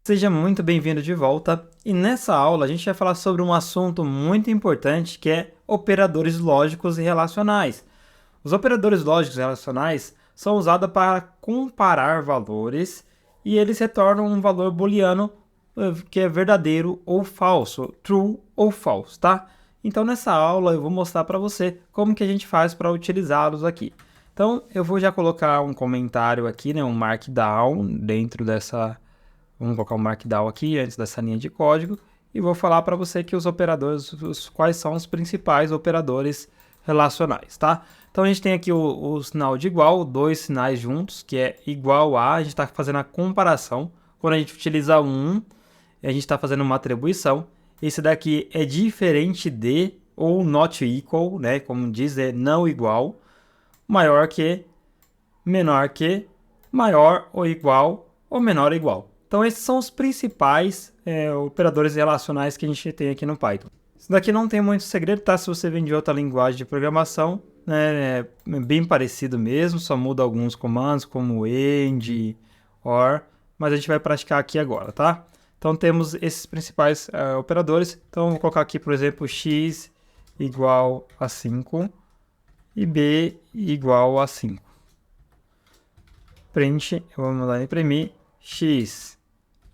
Seja muito bem-vindo de volta, e nessa aula a gente vai falar sobre um assunto muito importante que é operadores lógicos e relacionais. Os operadores lógicos e relacionais são usados para comparar valores e eles retornam um valor booleano que é verdadeiro ou falso, true ou false, tá? Então nessa aula eu vou mostrar para você como que a gente faz para utilizá-los aqui. Então eu vou já colocar um comentário aqui, né, um markdown dentro dessa. Vamos colocar um markdown aqui antes dessa linha de código e vou falar para você que os operadores, quais são os principais operadores relacionais, tá? Então a gente tem aqui o sinal de igual, dois sinais juntos, que é igual a gente está fazendo a comparação. Quando a gente utiliza um, a gente está fazendo uma atribuição. Esse daqui é diferente de, ou not equal, né? Como diz, é não igual, maior que, menor que, maior ou igual, ou menor ou igual. Então esses são os principais operadores relacionais que a gente tem aqui no Python. Isso daqui não tem muito segredo, tá? Se você vem de outra linguagem de programação, né, é bem parecido mesmo, só muda alguns comandos como end, or, mas a gente vai praticar aqui agora, tá? Então temos esses principais operadores. Então vou colocar aqui, por exemplo, x igual a 5 e b igual a 5. Print, eu vou mandar imprimir x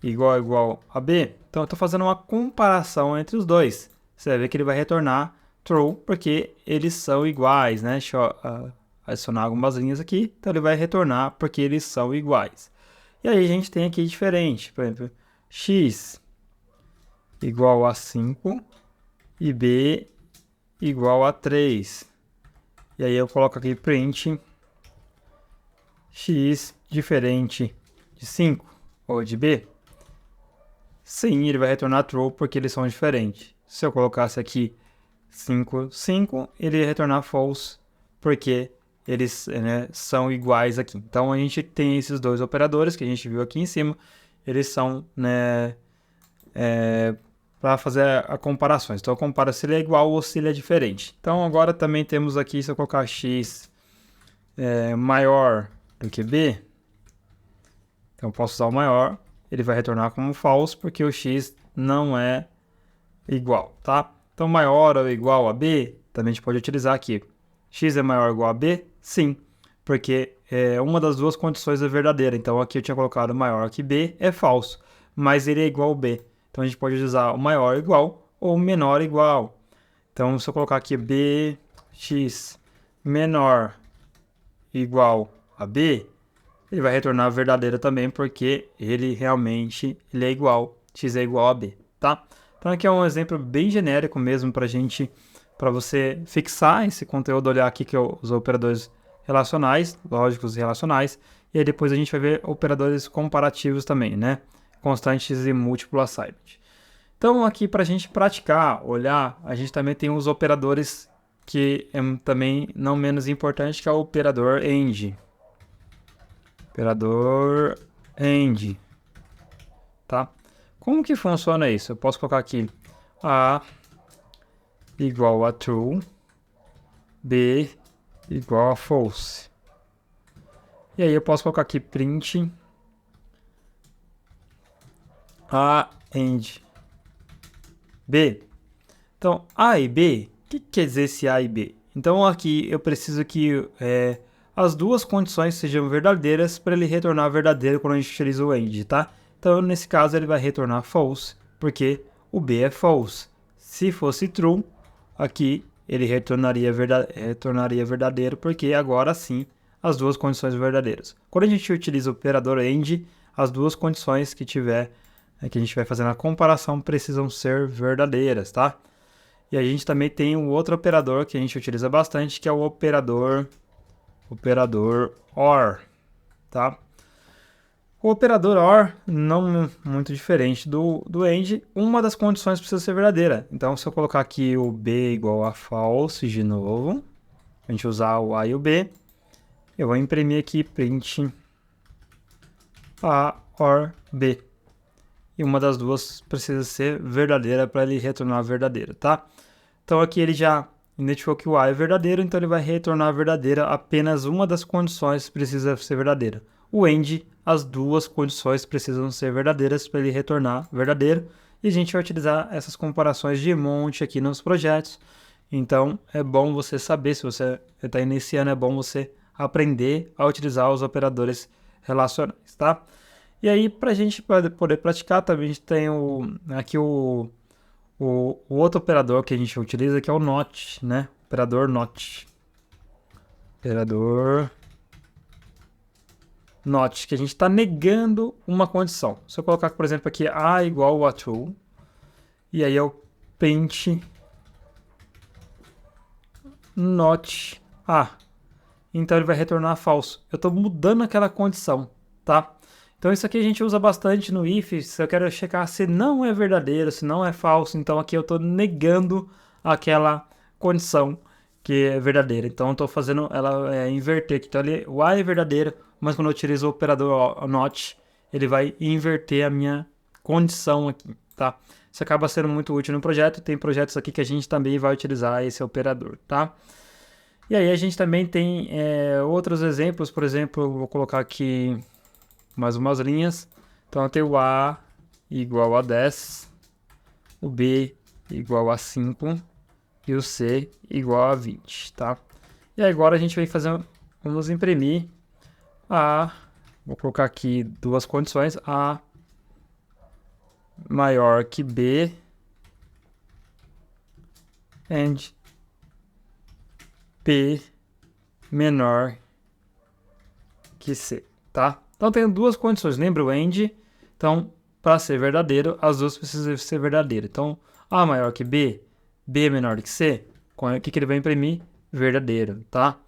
igual a b. Então eu estou fazendo uma comparação entre os dois. Você vai ver que ele vai retornar true, porque eles são iguais, né? Deixa eu adicionar algumas linhas aqui. Então ele vai retornar porque eles são iguais. E aí a gente tem aqui diferente, por exemplo, x igual a 5 e b igual a 3. E aí eu coloco aqui print x diferente de 5 ou de b. Sim, ele vai retornar true porque eles são diferentes. Se eu colocasse aqui 5, 5, ele ia retornar false porque eles são iguais aqui. Então a gente tem esses dois operadores que a gente viu aqui em cima, eles são para fazer a comparações. Então eu comparo se ele é igual ou se ele é diferente. Então agora também temos aqui, se eu colocar x maior do que b, então eu posso usar o maior, ele vai retornar como false porque o x não é igual, tá? Então maior ou igual a b, também a gente pode utilizar aqui. X é maior ou igual a b? Sim, porque uma das duas condições é verdadeira. Então aqui eu tinha colocado maior que b, é falso, mas ele é igual a b. Então a gente pode usar o maior igual ou menor igual. Então se eu colocar aqui bx menor igual a b, ele vai retornar verdadeiro também, porque ele realmente é igual, x é igual a b, tá? Então aqui é um exemplo bem genérico mesmo para você fixar esse conteúdo, olhar aqui que é os operadores relacionais, lógicos e relacionais, e aí depois a gente vai ver operadores comparativos também, né? Constantes e múltiplo assignment. Então aqui para a gente praticar, olhar, a gente também tem os operadores que é também não menos importante, que é o operador AND. Operador AND, tá? Como que funciona isso? Eu posso colocar aqui A igual a true, B igual a false. E aí eu posso colocar aqui print A AND B. Então, A e B, o que quer dizer esse A e B? Então aqui eu preciso que as duas condições sejam verdadeiras para ele retornar verdadeiro quando a gente utiliza o AND, tá? Então, nesse caso, ele vai retornar false, porque o B é false. Se fosse true, aqui ele retornaria verdadeiro, porque agora sim as duas condições são verdadeiras. Quando a gente utiliza o operador AND, as duas condições que tiver, que a gente vai fazer na comparação, precisam ser verdadeiras, tá? E a gente também tem um outro operador que a gente utiliza bastante, que é o operador OR, tá? O operador OR, não muito diferente do AND, uma das condições precisa ser verdadeira. Então, se eu colocar aqui o B igual a false de novo, a gente usar o A e o B, eu vou imprimir aqui print A OR B. E uma das duas precisa ser verdadeira para ele retornar verdadeiro, tá? Então aqui ele já identificou que o A é verdadeiro, então ele vai retornar verdadeira, apenas uma das condições precisa ser verdadeira. o AND, as duas condições precisam ser verdadeiras para ele retornar verdadeiro. E a gente vai utilizar essas comparações de monte aqui nos projetos. Então, é bom você saber, se você está iniciando, é bom você aprender a utilizar os operadores relacionais, tá? E aí, para a gente poder praticar, também a gente tem aqui o outro operador que a gente utiliza, que é o NOT, né? Operador NOT. Operador NOT, que a gente está negando uma condição. Se eu colocar, por exemplo, aqui A igual a true, e aí eu print NOT A. Então ele vai retornar falso. Eu estou mudando aquela condição, tá? Então isso aqui a gente usa bastante no if, se eu quero checar se não é verdadeiro, se não é falso, então aqui eu estou negando aquela condição que é verdadeira. Então eu estou fazendo ela inverter aqui. Então o A é verdadeiro, mas quando eu utilizo o operador NOT, ele vai inverter a minha condição aqui, tá? Isso acaba sendo muito útil no projeto. Tem projetos aqui que a gente também vai utilizar esse operador, tá? E aí a gente também tem outros exemplos, por exemplo, eu vou colocar aqui mais umas linhas. Então eu tenho o A igual a 10, o B igual a 5 e o C igual a 20, tá? E agora a gente vai fazer, vamos imprimir vou colocar aqui duas condições, A maior que B and B menor que C, tá? Então tem duas condições, lembra o AND? Então, para ser verdadeiro, as duas precisam ser verdadeiras. Então, A maior que B, B menor que C, o que ele vai imprimir? Verdadeiro, tá?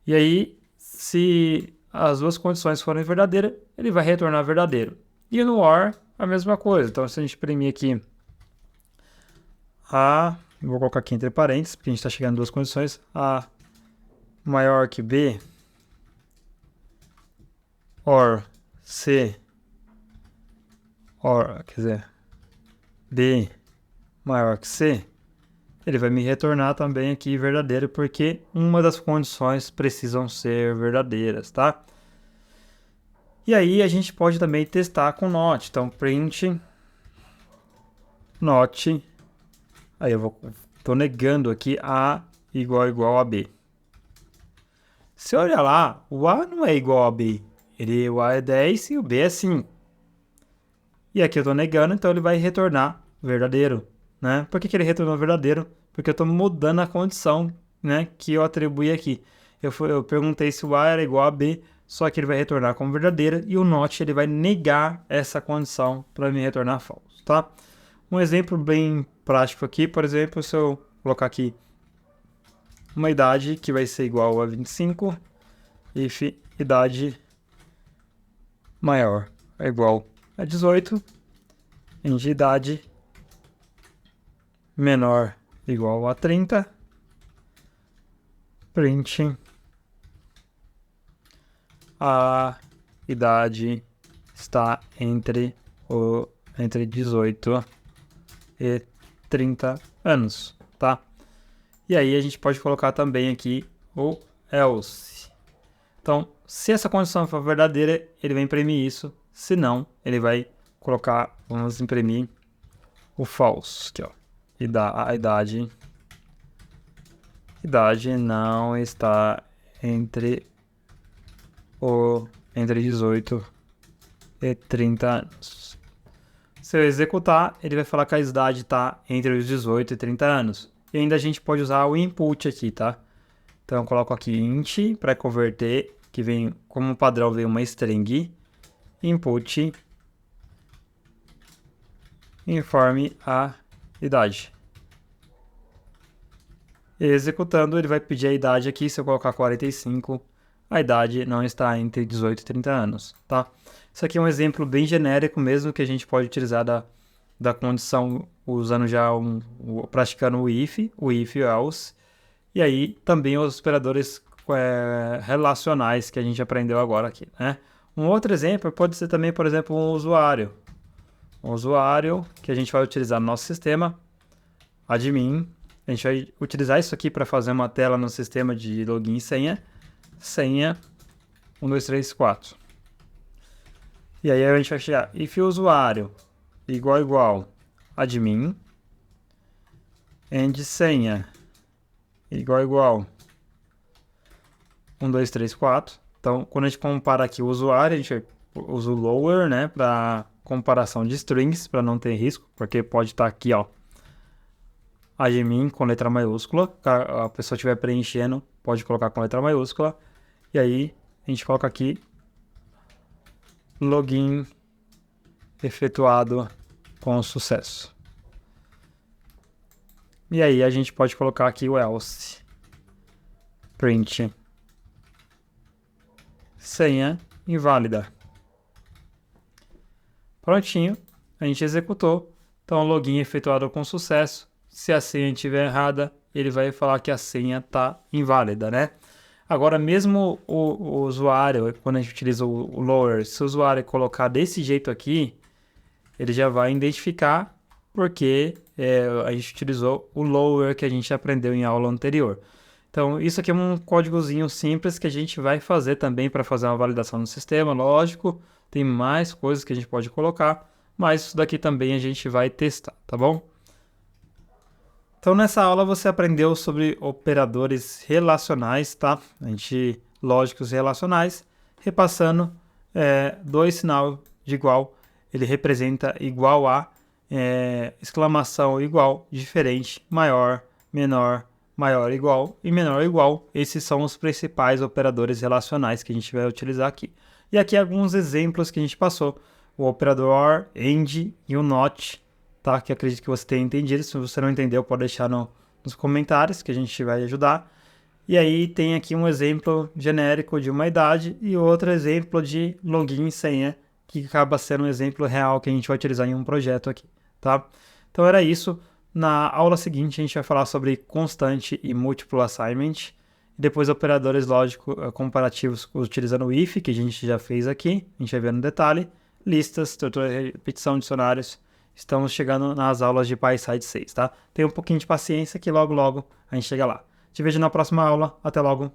E aí, se as duas condições forem verdadeiras, ele vai retornar verdadeiro. E no OR, a mesma coisa. Então, se a gente imprimir aqui A, vou colocar aqui entre parênteses, porque a gente está chegando em duas condições, A maior que B, or C, quer dizer, B maior que C, ele vai me retornar também aqui verdadeiro, porque uma das condições precisam ser verdadeiras, tá? E aí a gente pode também testar com NOT. Então, print NOT, aí eu tô negando aqui A igual a B. Se eu olhar lá, o A não é igual a B. O A é 10 e o B é 5. E aqui eu estou negando, então ele vai retornar verdadeiro, né? Por que ele retornou verdadeiro? Porque eu estou mudando a condição, né, que eu atribuí aqui. Eu perguntei se o A era igual a B, só que ele vai retornar como verdadeira, e o NOT ele vai negar essa condição para me retornar falso, tá? Um exemplo bem prático aqui, por exemplo, se eu colocar aqui uma idade que vai ser igual a 25, if idade maior é igual a 18, em idade menor igual a 30, print a idade está entre 18 e 30 anos, tá? E aí a gente pode colocar também aqui o else. Então, se essa condição for verdadeira, ele vai imprimir isso. Se não, ele vai colocar, vamos imprimir o false, aqui, ó. A idade não está entre 18 e 30 anos. Se eu executar, ele vai falar que a idade está entre os 18 e 30 anos. E ainda a gente pode usar o input aqui, tá? Então eu coloco aqui int para converter, que vem como padrão vem uma string, input informe a idade. E executando, ele vai pedir a idade aqui. Se eu colocar 45, a idade não está entre 18 e 30 anos, tá? Isso aqui é um exemplo bem genérico mesmo, que a gente pode utilizar da condição usando já praticando o if e else, e aí também os operadores relacionais que a gente aprendeu agora aqui, né? Um outro exemplo pode ser também, por exemplo, um usuário. Um usuário que a gente vai utilizar no nosso sistema, admin. A gente vai utilizar isso aqui para fazer uma tela no sistema de login e senha. Senha 1, 2, 3, 4. E aí a gente vai chegar if usuário igual admin and senha igual 1, 2, 3, 4. Então, quando a gente compara aqui o usuário, a gente usa o lower, né, para comparação de strings, para não ter risco, porque pode estar aqui, ó, admin com letra maiúscula, a pessoa estiver preenchendo, pode colocar com letra maiúscula, e aí a gente coloca aqui login efetuado com sucesso. E aí a gente pode colocar aqui o else, print, senha inválida. Prontinho, a gente executou. Então, login efetuado com sucesso. Se a senha estiver errada, ele vai falar que a senha está inválida, né? Agora, mesmo o usuário, quando a gente utiliza o lower, se o usuário colocar desse jeito aqui, ele já vai identificar porque a gente utilizou o lower que a gente aprendeu em aula anterior. Então, isso aqui é um códigozinho simples que a gente vai fazer também para fazer uma validação no sistema, lógico. Tem mais coisas que a gente pode colocar, mas isso daqui também a gente vai testar, tá bom? Então, nessa aula você aprendeu sobre operadores relacionais, tá? Lógicos relacionais, repassando dois sinal de igual, ele representa igual a, exclamação igual, diferente, maior, menor, maior igual e menor igual. Esses são os principais operadores relacionais que a gente vai utilizar aqui. E aqui alguns exemplos que a gente passou. O operador OR, AND e o NOT, tá? Que acredito que você tenha entendido. Se você não entendeu, pode deixar nos comentários que a gente vai ajudar. E aí tem aqui um exemplo genérico de uma idade e outro exemplo de login e senha, que acaba sendo um exemplo real que a gente vai utilizar em um projeto aqui, tá? Então era isso. Na aula seguinte a gente vai falar sobre constante e múltiplo assignment, e depois operadores lógicos comparativos utilizando o if, que a gente já fez aqui, a gente vai ver no detalhe, listas, estrutura de repetição, dicionários. Estamos chegando nas aulas de PySide 6, tá? Tenha um pouquinho de paciência que logo a gente chega lá. Te vejo na próxima aula. Até logo.